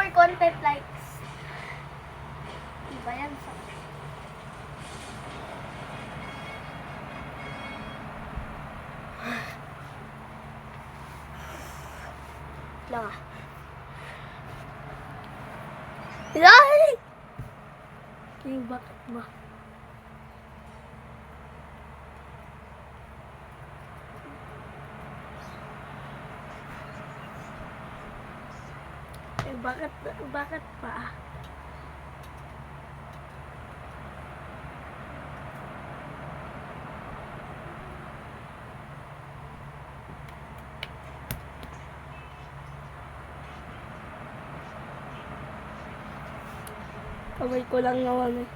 more content likes. Diba yan? Lang ah. Ay! Yung bakit ba? Bakit pa? Kamay ko lang naman eh.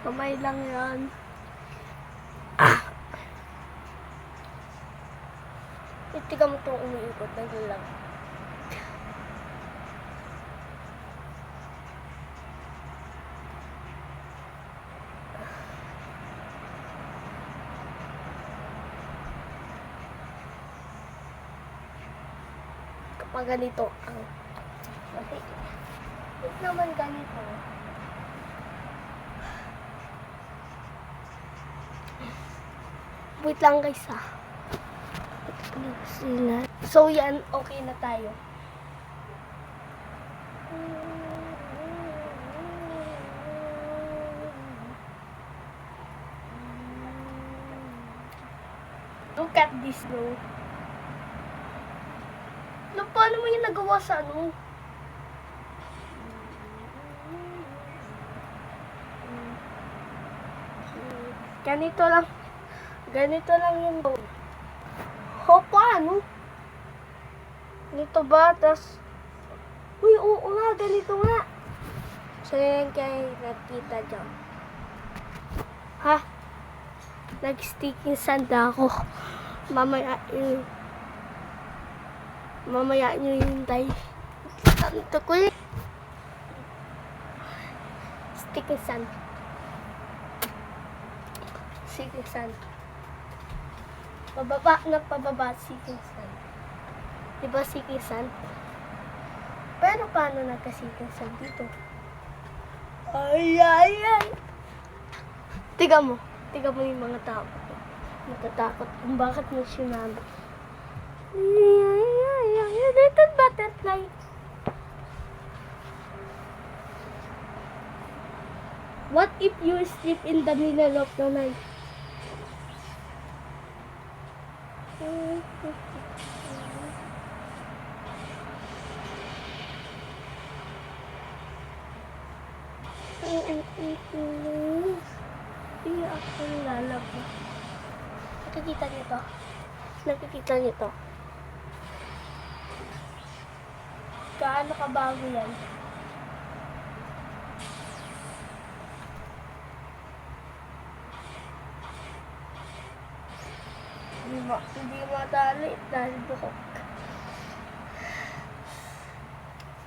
Kamay lang yan. Itiga mo itong umiikot na lang. Kapag ganito ang ito naman ganito. Wait lang guys ha. So yan, okay na tayo. Look at this bro. Paano mo yung nagawa sa ano? Ganito lang yung ho, paano? Ganito ba? Tas uy, oo nga, ganito nga. So, yan kayo nakita dyan. Ha? Nag-sticking sand ako. Mamaya nyo hintay. Ito ko yun. Sticking sand. Sticking sand. Pababa, sticking sand. Diba sticking sand? Pero paano nagka-sticking sand dito? Ay! Tiga mo yung mga tao. Natatakot kung bakit mo sinabi. You little butterfly. What if you sleep in the middle of the night? Hindi ako lalabas. Nakikita niyo to? Kaano kabago yan? Hindi matali dahil buhok.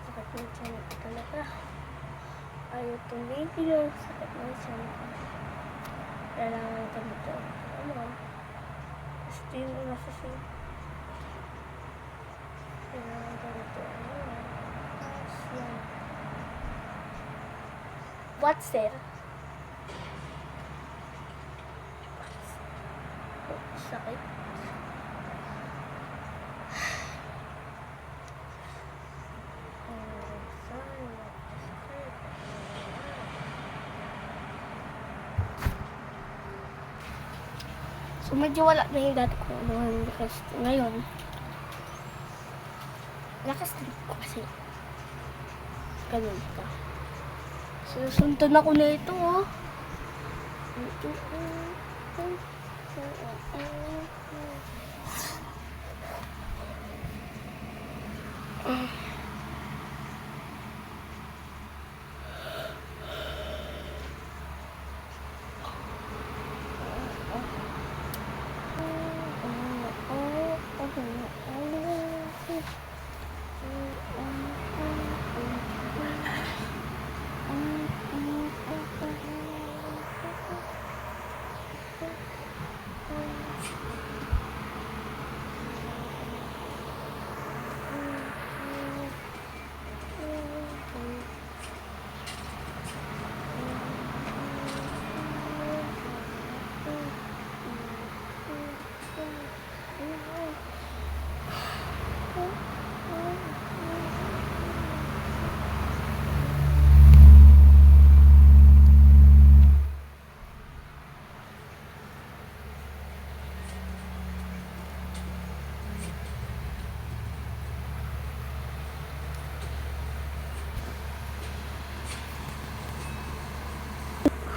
Sakit ng tiyan talaga. Ayaw tumigil. Sakit ng tiyan. Kailangan ganito. Ano? Gusto yun ang nasasing. Kailangan ganito. What's there? Sakit. So medyo wala na yung dati ko because ngayon nakastrip ko kasi ganun ka. So sundan ako na ito oh.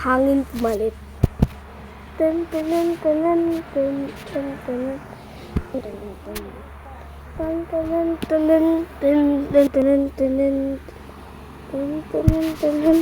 Hangin pumalit. Dun dun dun dun dun dun dun dun dun dun dun dun.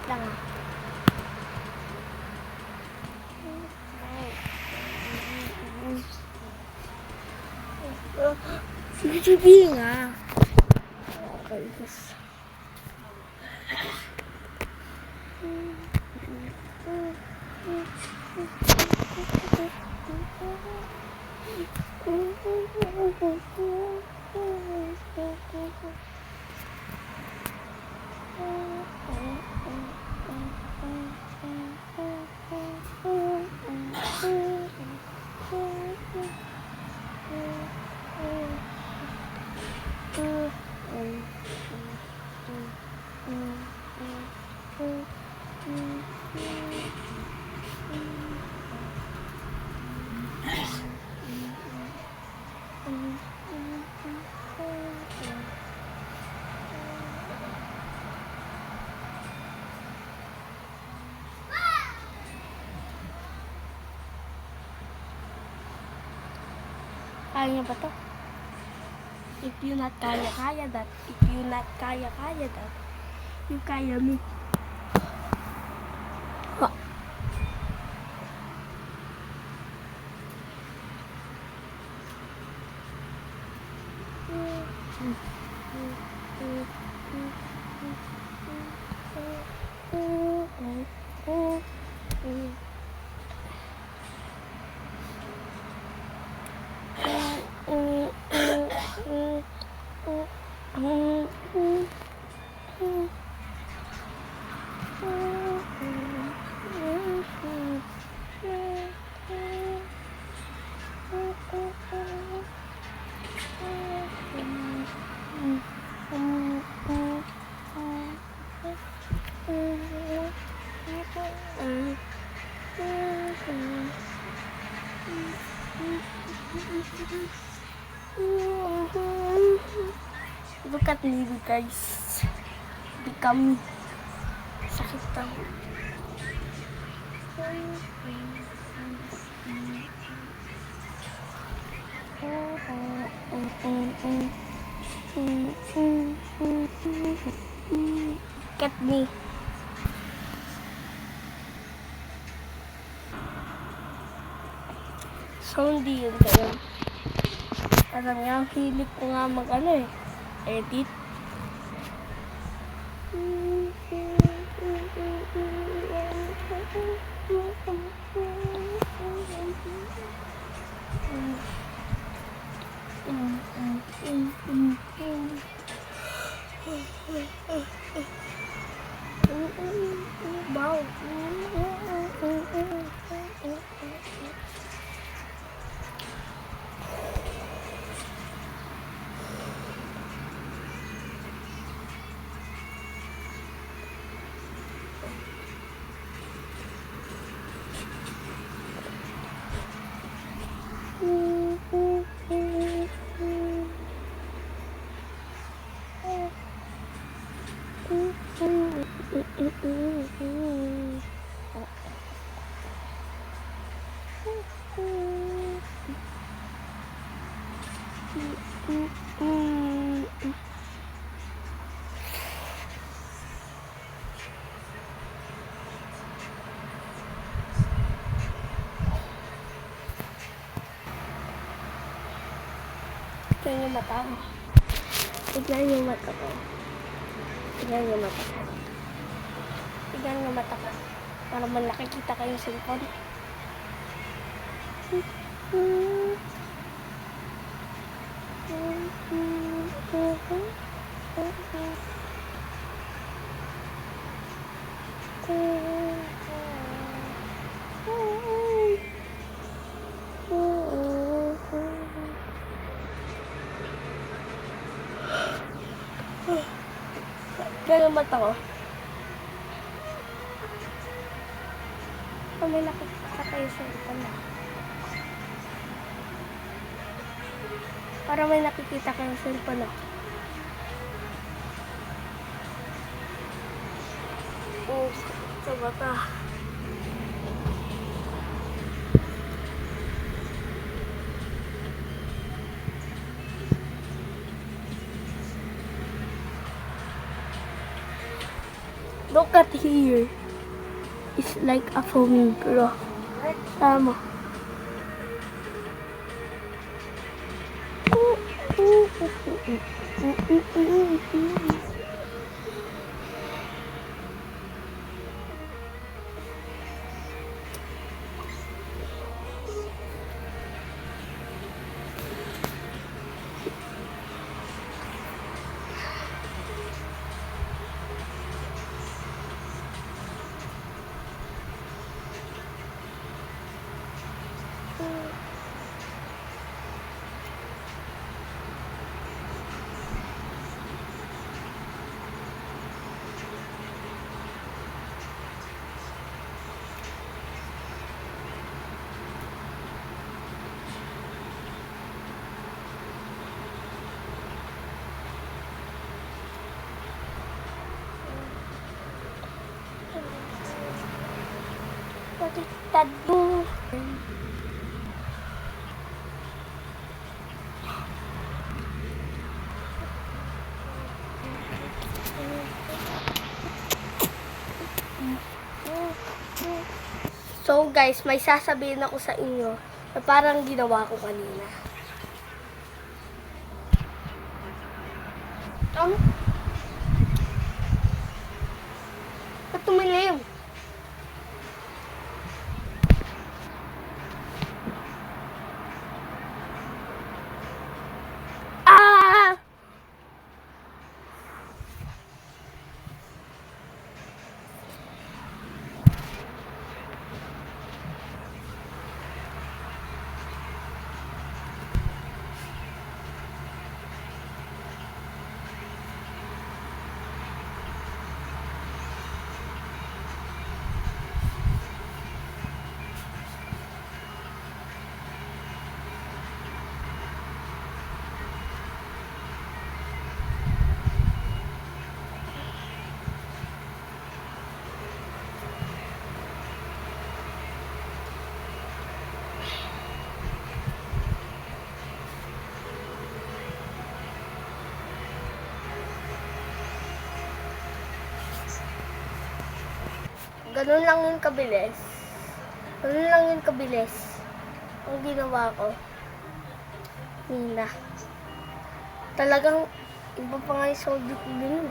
Lang ah. Sige nga. Okay, guys. Kaya niya ba to? If you not kaya that. If you not kaya that. You kaya me. Ha. Look at me, guys. Become sakit daw. Look at me. So, hindi yun kayo. Alam niya, ang hilig ko nga edit. Wow. Tignan yung mata ko. Tignan yung mata ko. Tignan yung mata ko. Tignan yung mata ko. Para man nakikita kayo sa cellphone. Ganun mata ko. May nakikita kayo sa cellphone na. Para may nakikita kayo sa cellphone na. Oh, sa mata. Look at here. It's like a foaming bro. Tama. Baliktad mo. So guys, may sasabihin ako sa inyo na parang ginawa ko kanina. Ano? Ba't tumilim? Ah! Ganun lang yung kabilis. Ganun lang yung kabilis. Ang ginawa ko. Nina. Talagang iba pa nga yung soldi ko din.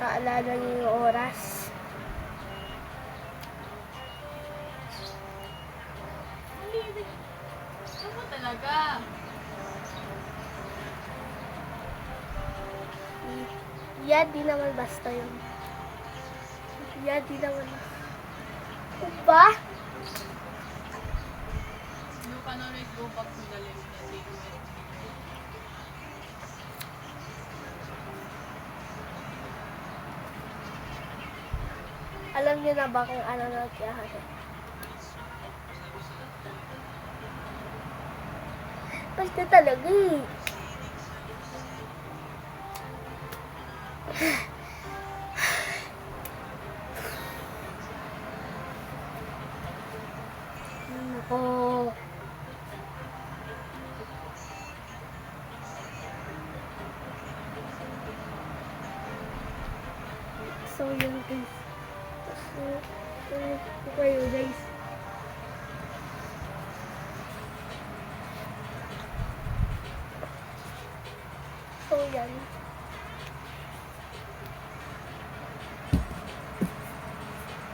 Naalala niyo yung oras. Ano talaga? Yeah, di naman basta yun. Yeah, di naman. Ba? You can always go back to the left na segment. Alam niyo na ba kung ano na kiyahan? Basta talaga eh. Ako. So, yun guys. So, ko kayo guys. So, yan.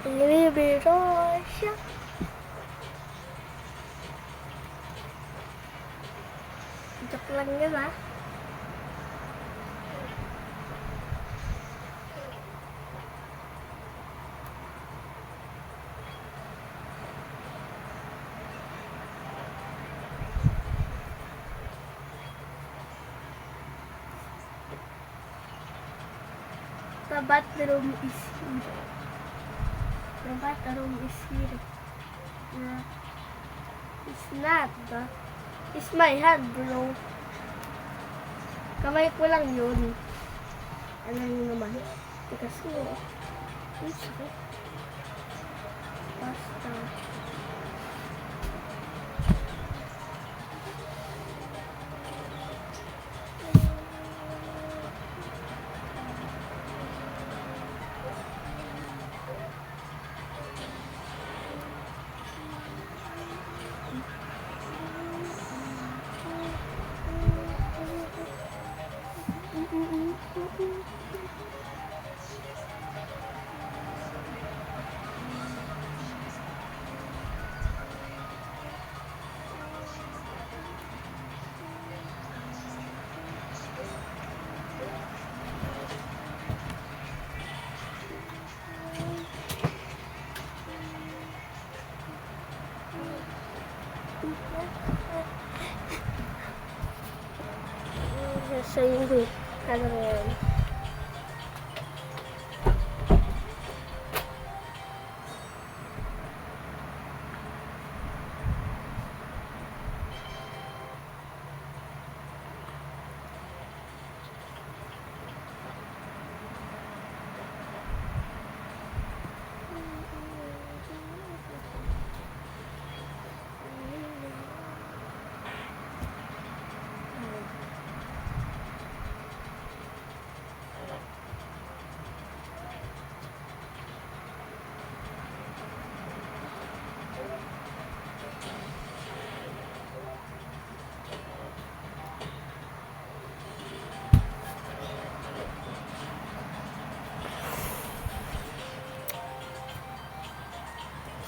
Ilibiro siya. Joke lang yun ha. The bathroom is here. The bathroom is here. It's not. It's my hand, bro. Kamay ko lang yun. Alam niyo naman. Tikas mo. Ang sakit. Basta. So, yun ko. Ano na yun?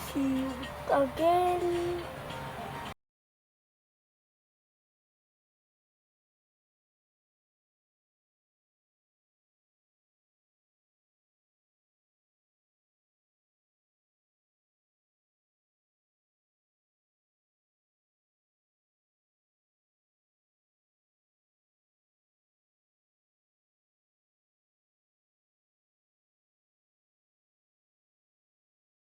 See you again.